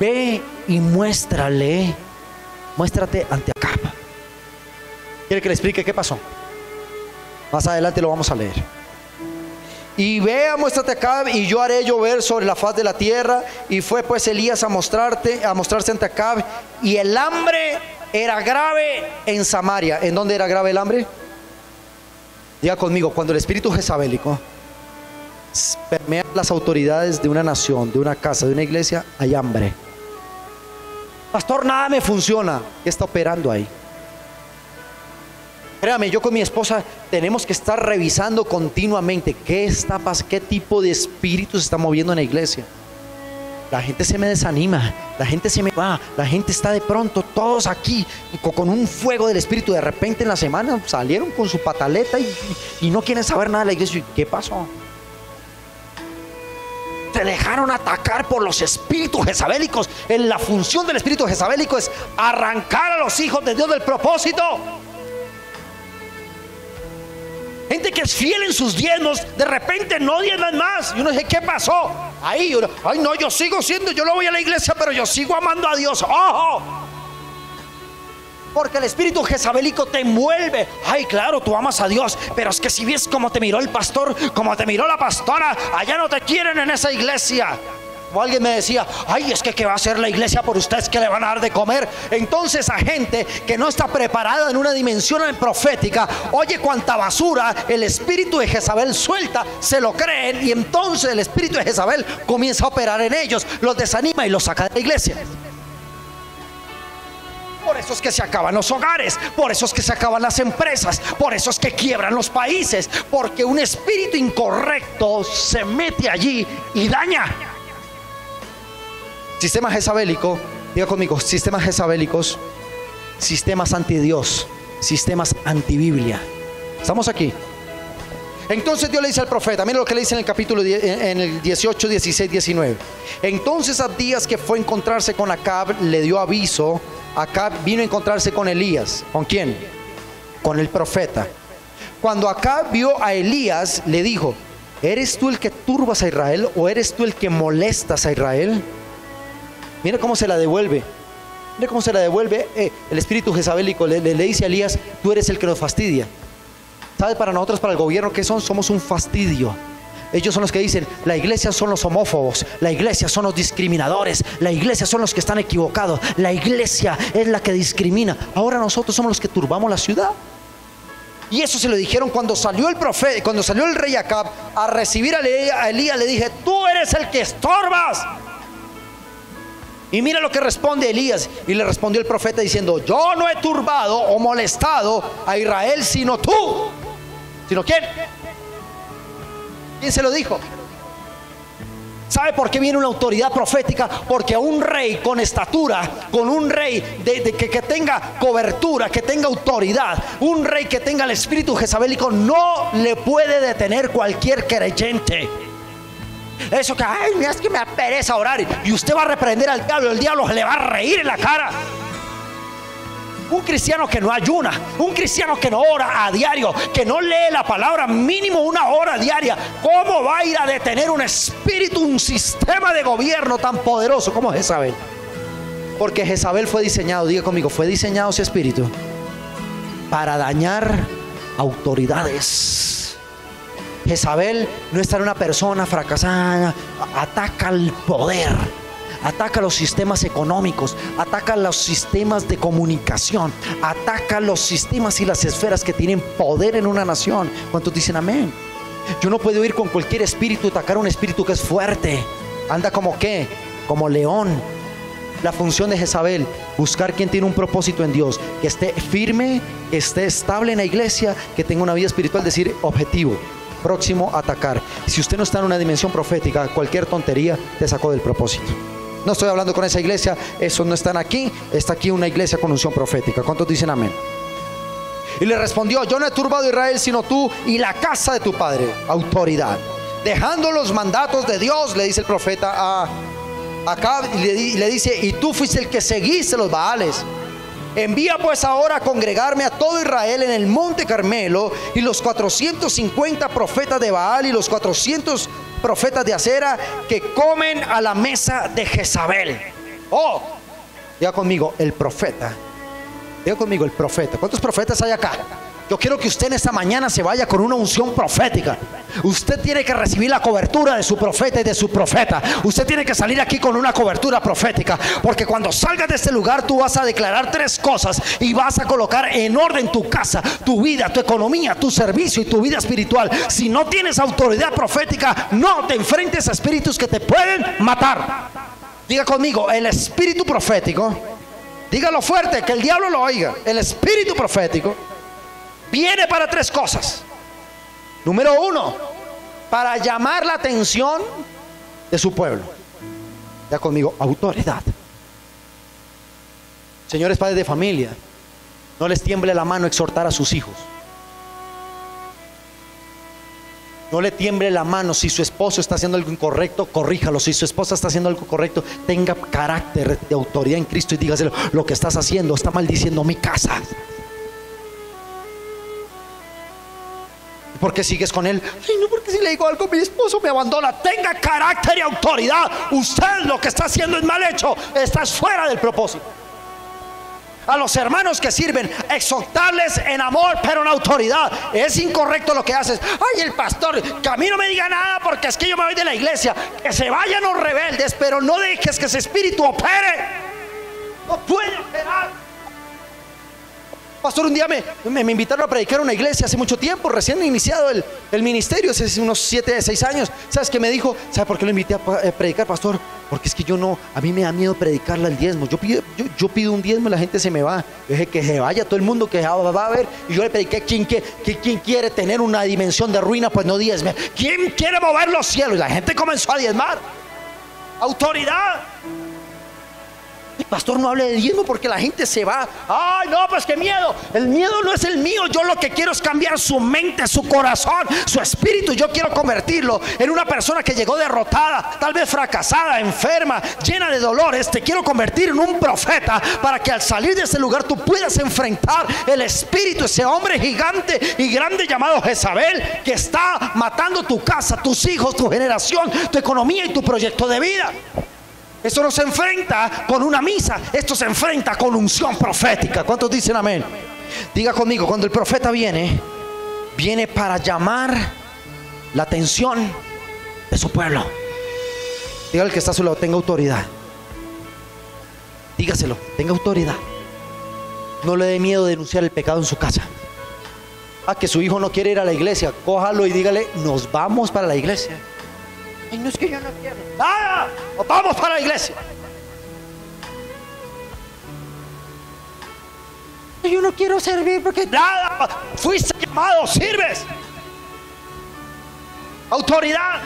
ve y muéstrate ante Acab. ¿Quiere que le explique qué pasó? Más adelante lo vamos a leer. Y ve, muéstrate a Acab, y yo haré llover sobre la faz de la tierra. Y fue pues Elías a mostrarse ante Acab. Y el hambre era grave en Samaria. ¿En dónde era grave el hambre? Diga conmigo: cuando el espíritu jezabélico permea las autoridades de una nación, de una casa, de una iglesia, hay hambre. Pastor, nada me funciona. ¿Qué está operando ahí? Créame, yo con mi esposa tenemos que estar revisando continuamente qué tipo de espíritu se está moviendo en la iglesia. La gente se me desanima, la gente se me va, la gente está de pronto todos aquí con un fuego del espíritu. De repente en la semana salieron con su pataleta y no quieren saber nada de la iglesia. ¿Qué pasó? Se dejaron atacar por los espíritus jezabélicos. La función del espíritu jezabélico es arrancar a los hijos de Dios del propósito. Gente que es fiel en sus diezmos, de repente no diezman más. Y uno dice: ¿qué pasó? Ay no, yo sigo siendo, yo no voy a la iglesia, pero yo sigo amando a Dios. ¡Ojo! Porque el espíritu jezabélico te envuelve. Ay, claro, tú amas a Dios, pero es que si ves cómo te miró el pastor, cómo te miró la pastora, allá no te quieren en esa iglesia. O alguien me decía, ay, es que ¿qué va a hacer la iglesia por ustedes? ¿Que le van a dar de comer? Entonces a gente que no está preparada en una dimensión profética, oye cuánta basura el espíritu de Jezabel suelta, se lo creen, y entonces el espíritu de Jezabel comienza a operar en ellos, los desanima y los saca de la iglesia. Por eso es que se acaban los hogares, por eso es que se acaban las empresas, por eso es que quiebran los países, porque un espíritu incorrecto se mete allí y daña. Sistema jezabélico, diga conmigo, sistemas jezabélicos, sistemas anti Dios, sistemas anti Biblia. ¿Estamos aquí? Entonces Dios le dice al profeta, mira lo que le dice en el capítulo en el 18, 16, 19. Entonces Abdías, que fue a encontrarse con Acab, le dio aviso. Acab vino a encontrarse con Elías. ¿Con quién? Con el profeta. Cuando Acab vio a Elías, le dijo, ¿eres tú el que turbas a Israel o eres tú el que molestas a Israel? Mira cómo se la devuelve. Mira cómo se la devuelve el espíritu jezabélico. Le dice a Elías, tú eres el que nos fastidia. ¿Sabes? Para nosotros, para el gobierno, ¿qué son? Somos un fastidio. Ellos son los que dicen, la iglesia son los homófobos, la iglesia son los discriminadores, la iglesia son los que están equivocados, la iglesia es la que discrimina. Ahora nosotros somos los que turbamos la ciudad. Y eso se lo dijeron cuando salió el profeta, cuando salió el rey Acab a recibir a Elías. Le dije, tú eres el que estorbas. Y mira lo que responde Elías. Y le respondió el profeta diciendo, yo no he turbado o molestado a Israel sino tú. ¿Sino quién? ¿Quién se lo dijo? ¿Sabe por qué viene una autoridad profética? Porque a un rey con estatura, con un rey que tenga cobertura, que tenga autoridad, un rey que tenga el espíritu jezabélico, no le puede detener cualquier creyente. Eso que, ay, mira, es que me apereza orar, y usted va a reprender al diablo, el diablo le va a reír en la cara. Un cristiano que no ayuna, un cristiano que no ora a diario, que no lee la palabra mínimo una hora diaria, ¿cómo va a ir a detener un espíritu, un sistema de gobierno tan poderoso como Jezabel? Porque Jezabel fue diseñado, diga conmigo, fue diseñado ese espíritu para dañar autoridades. Jezabel no está en una persona fracasada, ataca el poder, ataca los sistemas económicos, ataca los sistemas de comunicación, ataca los sistemas y las esferas que tienen poder en una nación. ¿Cuántos dicen amén? Yo no puedo ir con cualquier espíritu, atacar un espíritu que es fuerte. Anda como qué, como león. La función de Jezabel, buscar quien tiene un propósito en Dios, que esté firme, que esté estable en la iglesia, que tenga una vida espiritual, decir objetivo, próximo a atacar. Si usted no está en una dimensión profética, cualquier tontería te sacó del propósito. No estoy hablando con esa iglesia, esos no están aquí. Está aquí una iglesia con unción profética. ¿Cuántos dicen amén? Y le respondió, yo no he turbado a Israel sino tú y la casa de tu padre. Autoridad, dejando los mandatos de Dios, le dice el profeta a Acab, y le dice, y tú fuiste el que seguiste los Baales. Envía pues ahora a congregarme a todo Israel en el monte Carmelo, y los 450 profetas de Baal y los 400 profetas de Acera que comen a la mesa de Jezabel. Oh, diga conmigo, el profeta. Diga conmigo, el profeta. ¿Cuántos profetas hay acá? Yo quiero que usted en esta mañana se vaya con una unción profética. Usted tiene que recibir la cobertura de su profeta y de su profeta. Usted tiene que salir aquí con una cobertura profética, porque cuando salgas de este lugar tú vas a declarar 3 cosas y vas a colocar en orden tu casa, tu vida, tu economía, tu servicio y tu vida espiritual. Si no tienes autoridad profética, no te enfrentes a espíritus que te pueden matar. Diga conmigo, el espíritu profético, dígalo fuerte, que el diablo lo oiga. El espíritu profético viene para 3 cosas. Número 1, para llamar la atención de su pueblo. Ya conmigo, autoridad. Señores padres de familia, no les tiemble la mano exhortar a sus hijos. No le tiemble la mano. Si su esposo está haciendo algo incorrecto, corríjalo. Si su esposa está haciendo algo correcto, tenga carácter de autoridad en Cristo y dígaselo, lo que estás haciendo está maldiciendo mi casa. ¿Por qué sigues con él? Ay, no, porque si le digo algo mi esposo me abandona. Tenga carácter y autoridad. Usted lo que está haciendo es mal hecho. Estás fuera del propósito. a los hermanos que sirven, exhortarles en amor, pero en autoridad. Es incorrecto lo que haces. Ay, el pastor, que a mí no me diga nada porque es que yo me voy de la iglesia. Que se vayan los rebeldes, pero no dejes que ese espíritu opere. No puede operar. Pastor, un día me invitaron a predicar a una iglesia hace mucho tiempo, recién iniciado el ministerio, hace unos 7, 6 años. ¿Sabes qué me dijo? ¿Sabe por qué lo invité a predicar, pastor? Porque es que a mí me da miedo predicarle al diezmo. Yo pido un diezmo y la gente se me va. Yo dije que se vaya todo el mundo, que va a ver. Y yo le prediqué, ¿quién quiere tener una dimensión de ruina? Pues no diezme. ¿Quién quiere mover los cielos? Y la gente comenzó a diezmar. Autoridad. Pastor, no hable de diezmo porque la gente se va. Ay, no, pues qué miedo. El miedo no es el mío. Yo lo que quiero es cambiar su mente, su corazón, su espíritu. Yo quiero convertirlo en una persona que llegó derrotada, tal vez fracasada, enferma, llena de dolores. Te quiero convertir en un profeta para que al salir de ese lugar tú puedas enfrentar el espíritu, ese hombre gigante y grande llamado Jezabel, que está matando tu casa, tus hijos, tu generación, tu economía y tu proyecto de vida. Esto no se enfrenta con una misa, esto se enfrenta con unción profética. ¿Cuántos dicen amén? Diga conmigo, cuando el profeta viene para llamar la atención de su pueblo. Diga al que está a su lado, tenga autoridad. Dígaselo, tenga autoridad. No le dé miedo denunciar el pecado en su casa. Que su hijo no quiere ir a la iglesia, cójalo y dígale, nos vamos para la iglesia. Ay, no es que yo no quiero. ¡Nada! ¡Vamos para la iglesia! Yo no quiero servir porque... ¡Nada! Fuiste llamado, sirves. Autoridad.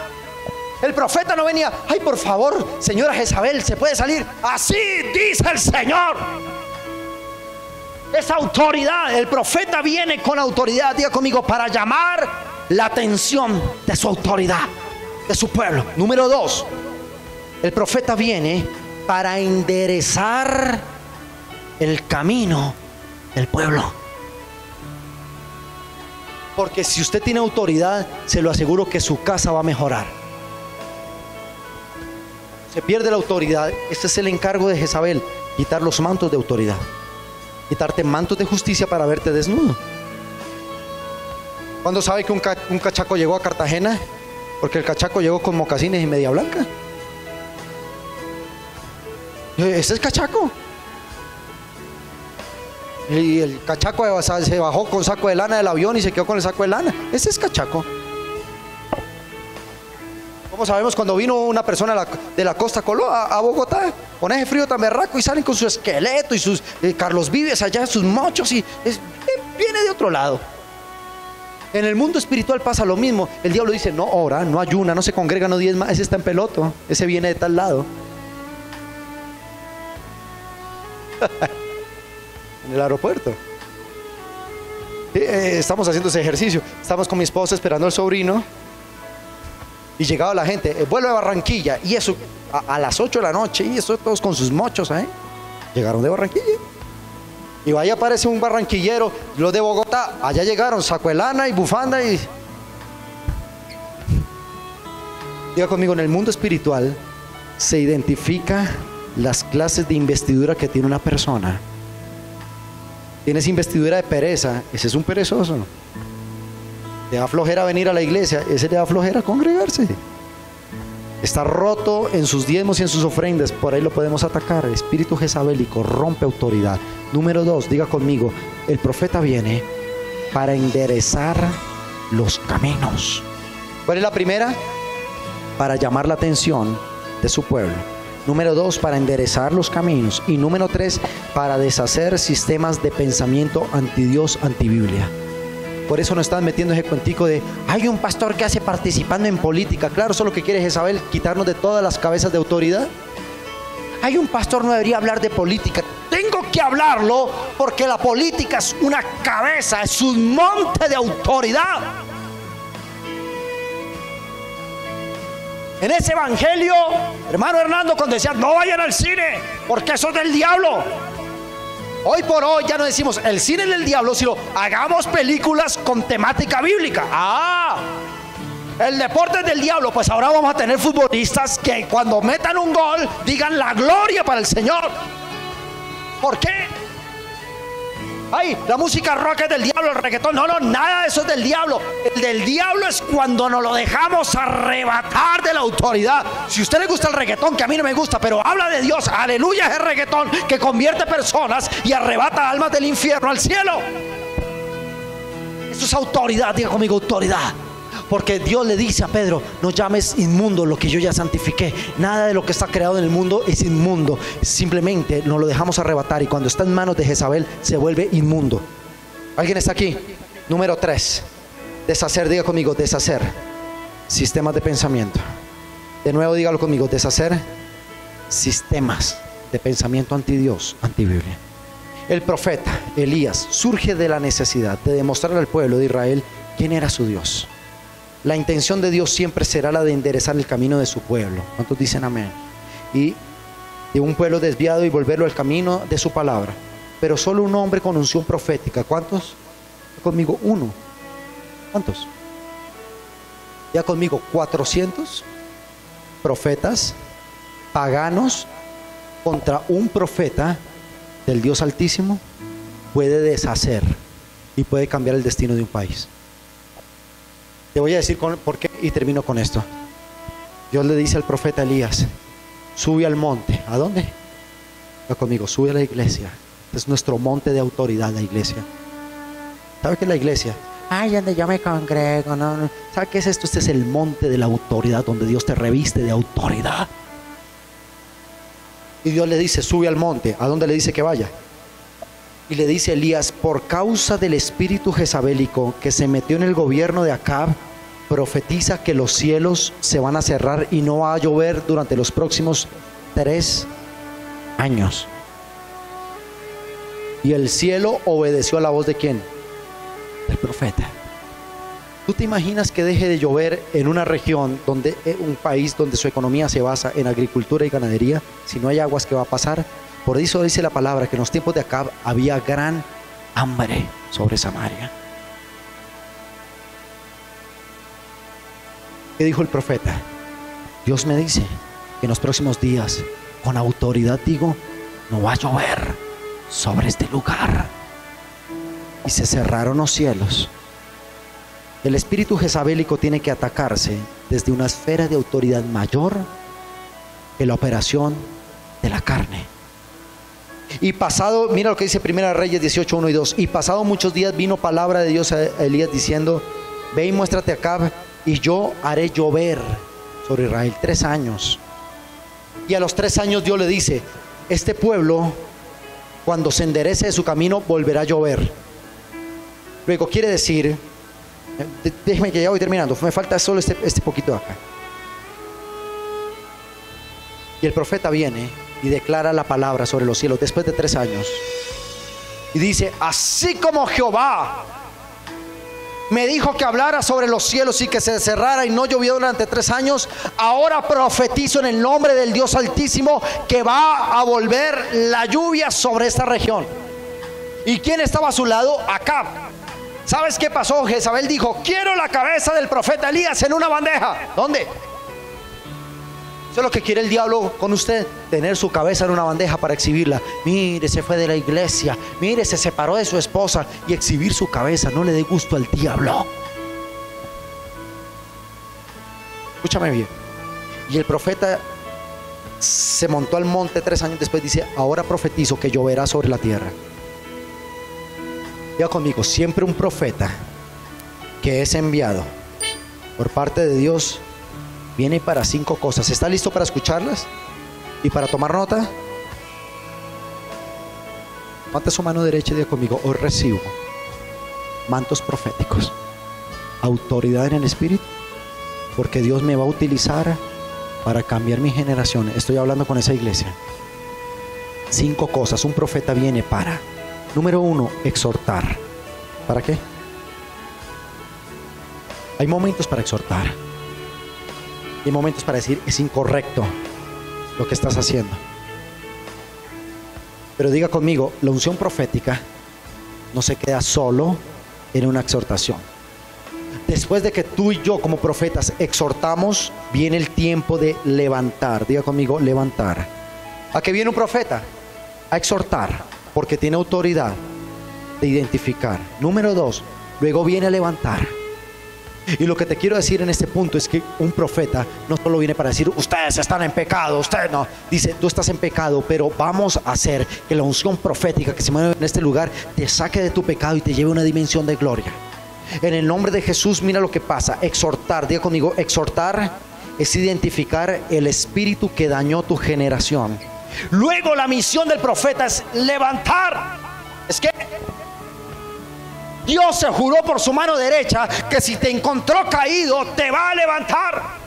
El profeta no venía, ay, por favor, señora Jezabel, ¿se puede salir? Así dice el Señor. Es autoridad. El profeta viene con autoridad, diga conmigo, para llamar la atención de su autoridad, de su pueblo. Número 2, el profeta viene para enderezar el camino del pueblo. Porque si usted tiene autoridad, se lo aseguro que su casa va a mejorar. Se pierde la autoridad. Este es el encargo de Jezabel: quitar los mantos de autoridad, quitarte mantos de justicia para verte desnudo. ¿Cuándo sabe que un cachaco llegó a Cartagena? Porque el cachaco llegó con mocasines y media blanca. Ese es cachaco. Y el cachaco se bajó con saco de lana del avión y se quedó con el saco de lana. Ese es cachaco. ¿Cómo sabemos cuando vino una persona de la costa a Bogotá? Con ese frío tan berraco y salen con su esqueleto y sus Carlos Vives allá, sus mochos, y viene de otro lado. En el mundo espiritual pasa lo mismo. El diablo dice: no ora, no ayuna, no se congrega, no diezma. Ese está en peloto, ese viene de tal lado. En el aeropuerto. Estamos haciendo ese ejercicio. Estamos con mi esposa esperando al sobrino. Y llegaba la gente, vuelo de Barranquilla. Y eso a las 8 de la noche. Y eso todos con sus mochos, llegaron de Barranquilla. Y vaya, aparece un barranquillero. Los de Bogotá, allá llegaron, saco de lana y bufanda y... Diga conmigo, en el mundo espiritual se identifica las clases de investidura que tiene una persona. Tienes investidura de pereza, ese es un perezoso. Te da flojera venir a la iglesia, ese le da flojera congregarse. Está roto en sus diezmos y en sus ofrendas, por ahí lo podemos atacar. Espíritu jezabélico rompe autoridad. Número 2, diga conmigo, el profeta viene para enderezar los caminos. ¿Cuál es la primera? Para llamar la atención de su pueblo. Número 2, para enderezar los caminos. Y número 3, para deshacer sistemas de pensamiento anti-Dios, anti-Biblia. Por eso nos están metiendo ese cuentico de hay un pastor que hace participando en política. Claro, eso es lo que quiere Jezabel, quitarnos de todas las cabezas de autoridad. Hay un pastor, no debería hablar de política. Tengo que hablarlo porque la política es una cabeza, es un monte de autoridad. En ese evangelio, hermano Hernando, cuando decían no vayan al cine porque eso es del diablo, hoy por hoy ya no decimos el cine es del diablo, sino hagamos películas con temática bíblica. El deporte es del diablo, pues ahora vamos a tener futbolistas que cuando metan un gol digan la gloria para el Señor. ¿Por qué? ay, la música rock es del diablo, el reggaetón. No, nada de eso es del diablo. El del diablo es cuando nos lo dejamos arrebatar de la autoridad. Si a usted le gusta el reggaetón, que a mí no me gusta, pero habla de Dios, aleluya, es el reggaetón que convierte personas y arrebata almas del infierno al cielo. Eso es autoridad, diga conmigo, autoridad. Porque Dios le dice a Pedro: no llames inmundo lo que yo ya santifiqué. Nada de lo que está creado en el mundo es inmundo. Simplemente nos lo dejamos arrebatar, y cuando está en manos de Jezabel se vuelve inmundo. ¿Alguien está aquí? Número 3, deshacer, diga conmigo, deshacer sistemas de pensamiento. De nuevo, dígalo conmigo, deshacer sistemas de pensamiento anti Dios, anti Biblia. El profeta Elías surge de la necesidad de demostrarle al pueblo de Israel quién era su Dios. La intención de Dios siempre será la de enderezar el camino de su pueblo. ¿Cuántos dicen amén? Y de un pueblo desviado y volverlo al camino de su palabra. Pero solo un hombre con unción profética. ¿Cuántos? Conmigo, uno. ¿Cuántos? Ya conmigo, 400 profetas paganos contra un profeta del Dios Altísimo puede deshacer y puede cambiar el destino de un país. Te voy a decir por qué y termino con esto. Dios le dice al profeta Elías: sube al monte. ¿A dónde? Va conmigo, sube a la iglesia. Es nuestro monte de autoridad, la iglesia. ¿Sabe qué es la iglesia? Ay, donde yo me congrego. No. ¿Sabe qué es esto? Este es el monte de la autoridad, donde Dios te reviste de autoridad. Y Dios le dice: sube al monte. ¿A dónde le dice que vaya? Y le dice Elías: por causa del espíritu jezabélico que se metió en el gobierno de Acab, profetiza que los cielos se van a cerrar y no va a llover durante los próximos 3 años. Y el cielo obedeció a la voz ¿de quién? Del profeta. ¿Tú te imaginas que deje de llover en una región, donde un país donde su economía se basa en agricultura y ganadería? Si no hay aguas, ¿qué va a pasar? Por eso dice la palabra que en los tiempos de Acab había gran hambre sobre Samaria. ¿Qué dijo el profeta? Dios me dice que en los próximos días, con autoridad digo, no va a llover sobre este lugar. Y se cerraron los cielos. El espíritu jezabélico tiene que atacarse desde una esfera de autoridad mayor que la operación de la carne. Y pasado, mira lo que dice Primera Reyes 18, 1 y 2. Y pasado muchos días vino palabra de Dios a Elías diciendo: ve y muéstrate a Acab, y yo haré llover sobre Israel 3 años. Y a los 3 años Dios le dice: este pueblo, cuando se enderece de su camino, volverá a llover. Luego quiere decir, déjeme que ya voy terminando, me falta solo este poquito de acá. Y el profeta viene y declara la palabra sobre los cielos después de 3 años. Y dice: así como Jehová me dijo que hablara sobre los cielos y que se cerrara y no llovió durante 3 años, ahora profetizo en el nombre del Dios Altísimo que va a volver la lluvia sobre esta región. ¿Y quién estaba a su lado? Acab. ¿Sabes qué pasó? Jezabel dijo: quiero la cabeza del profeta Elías en una bandeja. ¿Dónde? Eso es lo que quiere el diablo con usted: tener su cabeza en una bandeja para exhibirla. Mire, se fue de la iglesia, mire, se separó de su esposa, y exhibir su cabeza. No le dé gusto al diablo. Escúchame bien. Y el profeta se montó al monte 3 años después. Dice: ahora profetizo que lloverá sobre la tierra. Ya conmigo, siempre un profeta que es enviado por parte de Dios viene para 5 cosas. ¿Está listo para escucharlas y para tomar nota? Levanta su mano derecha y diga conmigo: hoy recibo mantos proféticos, autoridad en el Espíritu, porque Dios me va a utilizar para cambiar mi generación. Estoy hablando con esa iglesia. 5 cosas un profeta viene para. Número 1, exhortar. ¿Para qué? Hay momentos para exhortar. Hay momentos para decir: es incorrecto lo que estás haciendo. Pero diga conmigo, la unción profética no se queda solo en una exhortación. Después de que tú y yo como profetas exhortamos, viene el tiempo de levantar. Diga conmigo, levantar. ¿A qué viene un profeta? A exhortar, porque tiene autoridad de identificar. Número 2, luego viene a levantar. Y lo que te quiero decir en este punto es que un profeta no solo viene para decir ustedes están en pecado, ustedes no, dice tú estás en pecado, pero vamos a hacer que la unción profética que se mueve en este lugar te saque de tu pecado y te lleve a una dimensión de gloria. En el nombre de Jesús, mira lo que pasa. Exhortar, diga conmigo, exhortar es identificar el espíritu que dañó tu generación. Luego la misión del profeta es levantar. Es que Dios se juró por su mano derecha que si te encontró caído te va a levantar.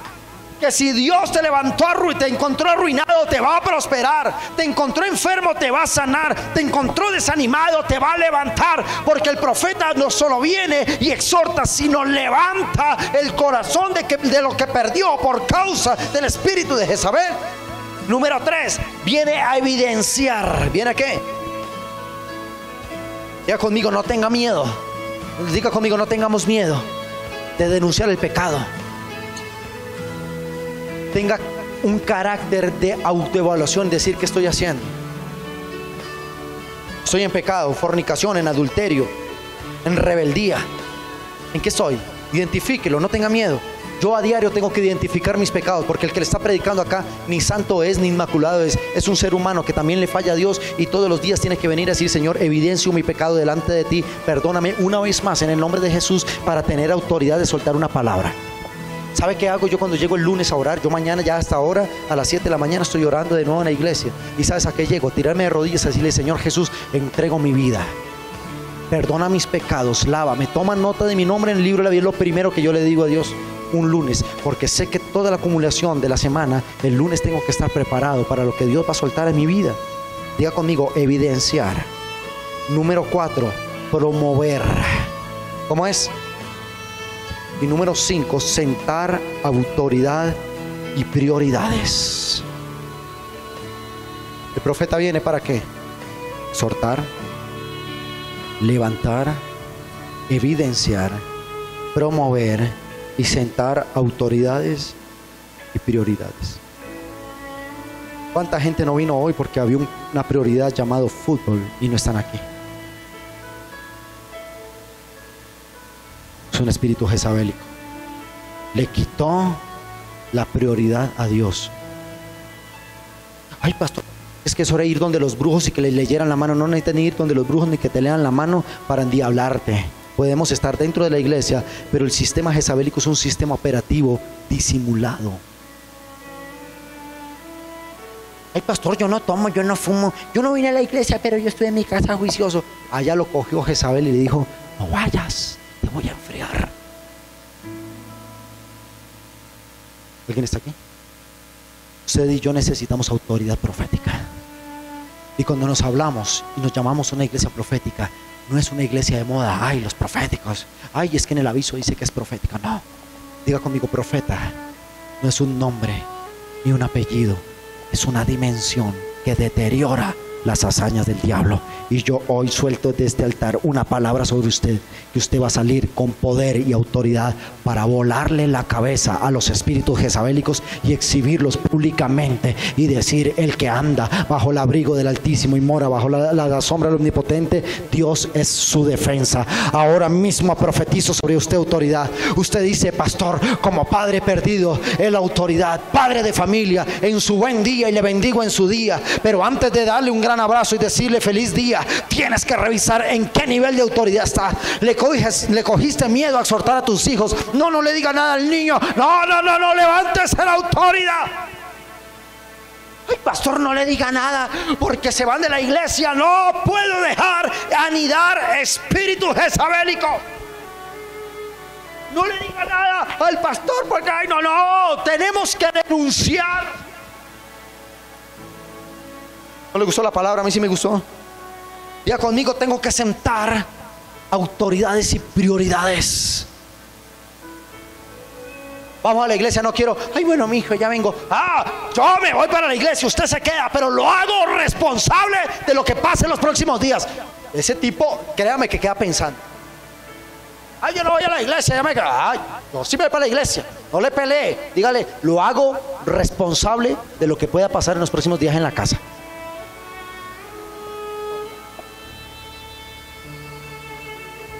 Que si Dios te levantó te encontró arruinado, te va a prosperar. Te encontró enfermo, te va a sanar. Te encontró desanimado, te va a levantar. Porque el profeta no solo viene y exhorta, sino levanta el corazón de lo que perdió por causa del espíritu de Jezabel. Número 3, viene a evidenciar. ¿Viene a qué? Diga conmigo, no tenga miedo. Diga conmigo, no tengamos miedo de denunciar el pecado. Tenga un carácter de autoevaluación, decir qué estoy haciendo. Estoy en pecado, fornicación, en adulterio, en rebeldía. ¿En qué estoy? Identifíquelo, no tenga miedo. Yo a diario tengo que identificar mis pecados, porque el que le está predicando acá ni santo es, ni inmaculado es un ser humano que también le falla a Dios, y todos los días tiene que venir a decir: Señor, evidencio mi pecado delante de ti, perdóname una vez más en el nombre de Jesús, para tener autoridad de soltar una palabra. ¿Sabe qué hago yo cuando llego el lunes a orar? Yo mañana ya hasta ahora, a las 7 de la mañana, estoy orando de nuevo en la iglesia. ¿Y sabes a qué llego? Tirarme de rodillas y decirle: Señor Jesús, entrego mi vida, perdona mis pecados, lávame. Toma nota de mi nombre en el libro de la vida. Es lo primero que yo le digo a Dios un lunes, porque sé que toda la acumulación de la semana, el lunes tengo que estar preparado para lo que Dios va a soltar en mi vida. Diga conmigo, evidenciar. Número 4, promover. ¿Cómo es? Y número 5, sentar autoridad y prioridades. El profeta viene ¿para qué? Exhortar, levantar, evidenciar, promover y sentar autoridades y prioridades. ¿Cuánta gente no vino hoy porque había una prioridad llamado fútbol y no están aquí? Es un espíritu jezabélico. Le quitó la prioridad a Dios. Ay, pastor, es que es hora de ir donde los brujos y que le leyeran la mano. No necesitan ir donde los brujos ni que te lean la mano para endiablarte. Podemos estar dentro de la iglesia, pero el sistema jezabélico es un sistema operativo disimulado. Ay, pastor, yo no tomo, yo no fumo, yo no vine a la iglesia, pero yo estoy en mi casa juicioso. Allá lo cogió Jezabel y le dijo: no vayas, te voy a enfriar. ¿Alguien está aquí? Usted y yo necesitamos autoridad profética. Y cuando nos hablamos y nos llamamos una iglesia profética, no es una iglesia de moda. Ay, los proféticos. Ay, es que en el aviso dice que es profética. No. Diga conmigo, profeta no es un nombre ni un apellido. Es una dimensión que deteriora las hazañas del diablo. Y yo hoy suelto de este altar una palabra sobre usted, que usted va a salir con poder y autoridad para volarle la cabeza a los espíritus jezabélicos y exhibirlos públicamente y decir: el que anda bajo el abrigo del Altísimo y mora bajo la sombra del Omnipotente, Dios es su defensa. Ahora mismo profetizo sobre usted autoridad. Usted dice: pastor, como padre perdido en la autoridad, padre de familia, en su buen día, y le bendigo en su día, pero antes de darle un gran abrazo y decirle feliz día, tienes que revisar en qué nivel de autoridad está. Le cogiste miedo a exhortar a tus hijos. No le diga nada al niño. No, levántese la autoridad. Ay, pastor, no le diga nada porque se van de la iglesia. No puedo dejar anidar espíritu jezabélico. No le diga nada al pastor porque no, tenemos que denunciar. ¿No le gustó la palabra? A mí sí me gustó. Ya conmigo, tengo que sentar autoridades y prioridades. Vamos a la iglesia, no quiero, ay, bueno, mi hijo, ya vengo. Yo me voy para la iglesia, usted se queda, pero lo hago responsable de lo que pase en los próximos días. Ese tipo, créame que queda pensando: ay, yo no voy a la iglesia, ya me quedo. Ay, no, sí me voy para la iglesia. No le pelee, dígale: lo hago responsable de lo que pueda pasar en los próximos días en la casa.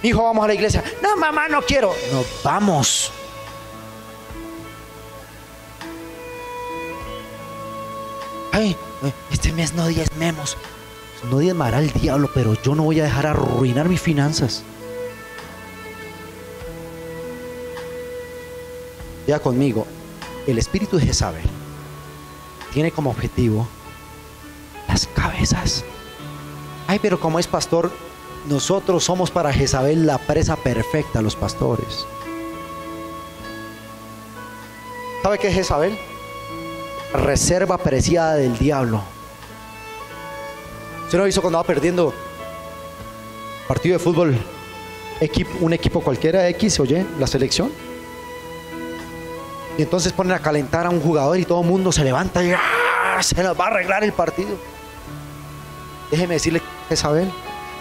hijo, vamos a la iglesia. No, mamá, no quiero. No, vamos. Ay, este mes no diezmemos. No diezmará el diablo, pero yo no voy a dejar arruinar mis finanzas. Ya conmigo, el espíritu de Jezabel tiene como objetivo las cabezas. Ay, pero como es pastor, nosotros somos para Jezabel la presa perfecta, los pastores. ¿Sabe qué es Jezabel? Reserva preciada del diablo. ¿Usted no lo hizo cuando va perdiendo partido de fútbol? Un equipo cualquiera, X, oye, la selección. Y entonces ponen a calentar a un jugador y todo el mundo se levanta y se nos va a arreglar el partido. Déjeme decirle, Jezabel,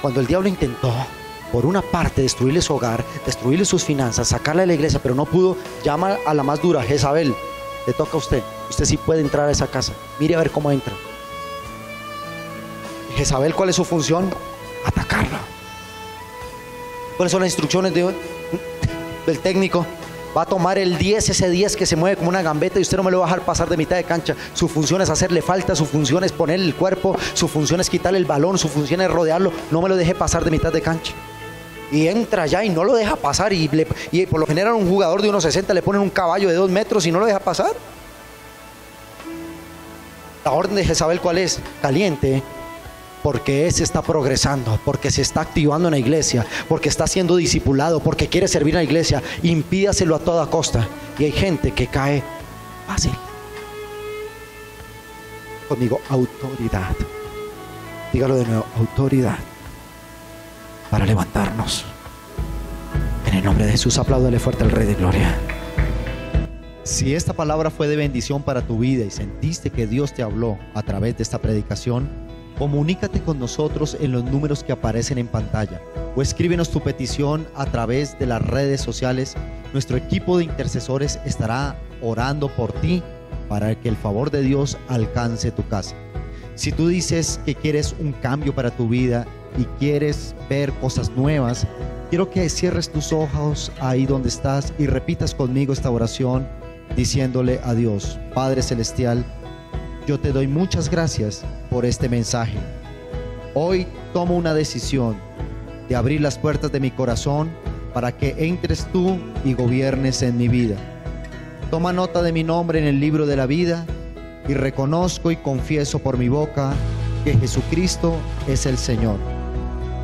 cuando el diablo intentó, por una parte, destruirle su hogar, destruirle sus finanzas, sacarle de la iglesia, pero no pudo, llama a la más dura. Jezabel, le toca a usted. Usted sí puede entrar a esa casa. Mire a ver cómo entra. Jezabel, ¿cuál es su función? Atacarla. ¿Cuáles son las instrucciones del técnico? Va a tomar el 10, ese 10 que se mueve como una gambeta, y usted no me lo va a dejar pasar de mitad de cancha. Su función es hacerle falta, su función es ponerle el cuerpo, su función es quitarle el balón, su función es rodearlo. No me lo deje pasar de mitad de cancha. Y entra allá y no lo deja pasar. Y por lo general, un jugador de 1.60 le ponen un caballo de 2 metros y no lo deja pasar. La orden de Jezabel, ¿cuál es? Caliente. Porque ese está progresando, porque se está activando en la iglesia, porque está siendo discipulado, porque quiere servir a la iglesia. Impídaselo a toda costa. Y hay gente que cae fácil. Conmigo, autoridad. Dígalo de nuevo, autoridad. Para levantarnos. En el nombre de Jesús, apláudale fuerte al Rey de Gloria. Si esta palabra fue de bendición para tu vida y sentiste que Dios te habló a través de esta predicación, comunícate con nosotros en los números que aparecen en pantalla o escríbenos tu petición a través de las redes sociales. Nuestro equipo de intercesores estará orando por ti para que el favor de Dios alcance tu casa. Si tú dices que quieres un cambio para tu vida y quieres ver cosas nuevas, quiero que cierres tus ojos ahí donde estás y repitas conmigo esta oración diciéndole a Dios: Padre Celestial, yo te doy muchas gracias por este mensaje. Hoy tomo una decisión de abrir las puertas de mi corazón para que entres tú y gobiernes en mi vida. Toma nota de mi nombre en el libro de la vida y reconozco y confieso por mi boca que Jesucristo es el Señor.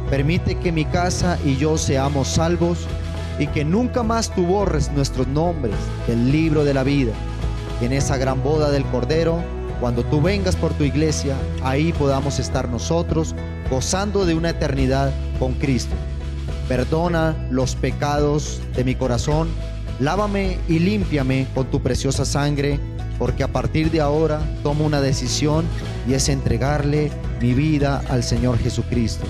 Permite que mi casa y yo seamos salvos y que nunca más tú borres nuestros nombres del libro de la vida. Que en esa gran boda del Cordero, cuando tú vengas por tu iglesia, ahí podamos estar nosotros gozando de una eternidad con Cristo. Perdona los pecados de mi corazón, lávame y límpiame con tu preciosa sangre, porque a partir de ahora tomo una decisión y es entregarle mi vida al Señor Jesucristo.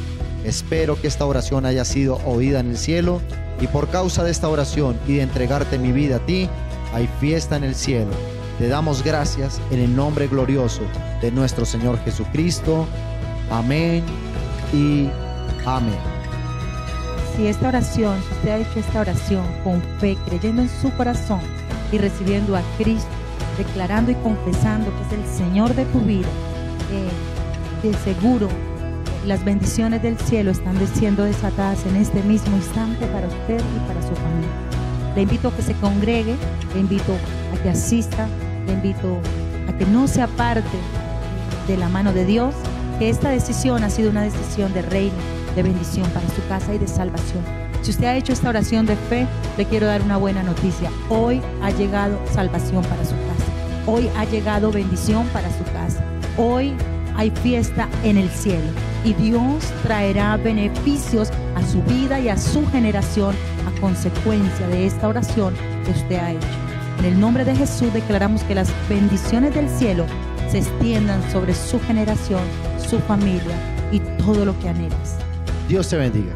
Espero que esta oración haya sido oída en el cielo y por causa de esta oración y de entregarte mi vida a ti, hay fiesta en el cielo. Te damos gracias en el nombre glorioso de nuestro Señor Jesucristo. Amén y amén. Si esta oración, si usted ha hecho esta oración con fe, creyendo en su corazón y recibiendo a Cristo, declarando y confesando que es el Señor de tu vida, de seguro las bendiciones del cielo están siendo desatadas en este mismo instante para usted y para su familia. Le invito a que se congregue, le invito a que asista, le invito a que no se aparte de la mano de Dios, que esta decisión ha sido una decisión de reino, de bendición para su casa y de salvación. Si usted ha hecho esta oración de fe, le quiero dar una buena noticia. Hoy ha llegado salvación para su casa. Hoy ha llegado bendición para su casa. Hoy hay fiesta en el cielo y Dios traerá beneficios a su vida y a su generación a consecuencia de esta oración que usted ha hecho. En el nombre de Jesús declaramos que las bendiciones del cielo se extiendan sobre su generación, su familia y todo lo que anhelas. Dios te bendiga.